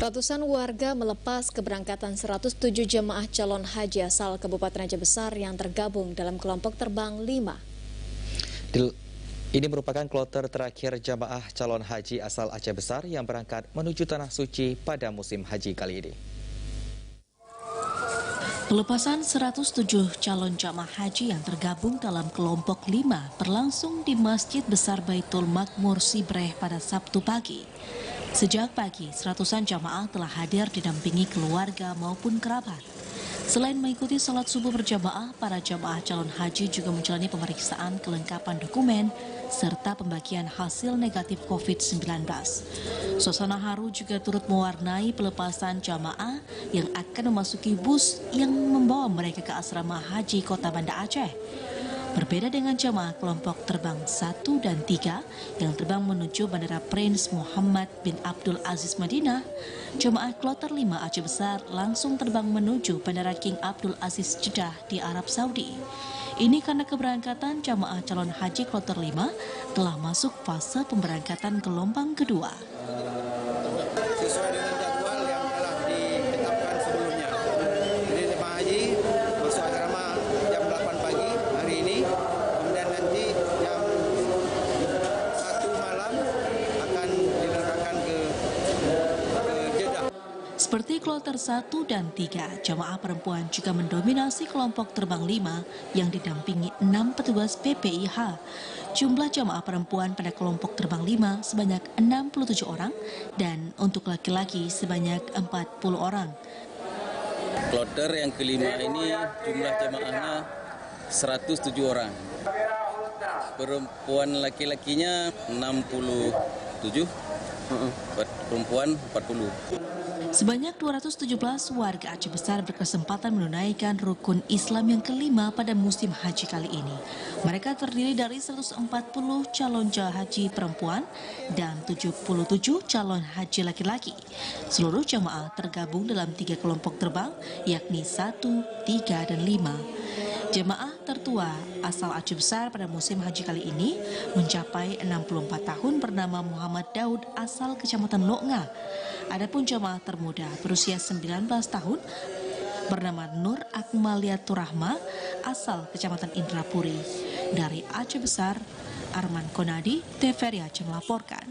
Ratusan warga melepas keberangkatan 107 jemaah calon haji asal Kabupaten Aceh Besar yang tergabung dalam kelompok terbang 5. Ini merupakan kloter terakhir jemaah calon haji asal Aceh Besar yang berangkat menuju Tanah Suci pada musim haji kali ini. Pelepasan 107 calon jamaah haji yang tergabung dalam kelompok 5 berlangsung di Masjid Besar Baitul Makmur Sibreh pada Sabtu pagi. Sejak pagi, seratusan jamaah telah hadir didampingi keluarga maupun kerabat. Selain mengikuti salat subuh berjamaah, para jamaah calon haji juga menjalani pemeriksaan kelengkapan dokumen serta pembagian hasil negatif COVID-19. Suasana haru juga turut mewarnai pelepasan jamaah yang akan memasuki bus yang membawa mereka ke asrama haji Kota Banda Aceh. Berbeda dengan jamaah kelompok terbang 1 dan 3 yang terbang menuju Bandara Prince Muhammad bin Abdul Aziz Madinah, jamaah kloter 5 Aceh Besar langsung terbang menuju Bandara King Abdul Aziz Jeddah di Arab Saudi. Ini karena keberangkatan jamaah calon haji kloter 5 telah masuk fase pemberangkatan gelombang kedua. Sesuai dengan jadwal yang telah ditetapkan sebelumnya. Jadi jemaah haji masuk asrama jam 8 pagi hari ini, kemudian nanti jam 1 malam akan diberangkatkan ke Jeddah. Seperti kloter 1 dan 3, jamaah perempuan juga mendominasi kelompok terbang 5 yang didampingi 6 petugas PPIH. Jumlah jamaah perempuan pada kelompok terbang 5 sebanyak 67 orang dan untuk laki-laki sebanyak 40 orang. Kloter yang kelima ini jumlah jamaahnya 107 orang. Perempuan laki-lakinya 67, perempuan 40. Sebanyak 217 warga Aceh Besar berkesempatan menunaikan rukun Islam yang kelima pada musim haji kali ini. Mereka terdiri dari 140 calon jamaah haji perempuan dan 77 calon haji laki-laki. Seluruh jamaah tergabung dalam 3 kelompok terbang, yakni 1, 3, dan 5. Jemaah tertua asal Aceh Besar pada musim haji kali ini mencapai 64 tahun bernama Muhammad Daud asal Kecamatan Loknga. Adapun jemaah termuda berusia 19 tahun bernama Nur Akmaliatur Rahma asal Kecamatan Indrapuri. Dari Aceh Besar, Arman Konadi, TVRI Aceh melaporkan.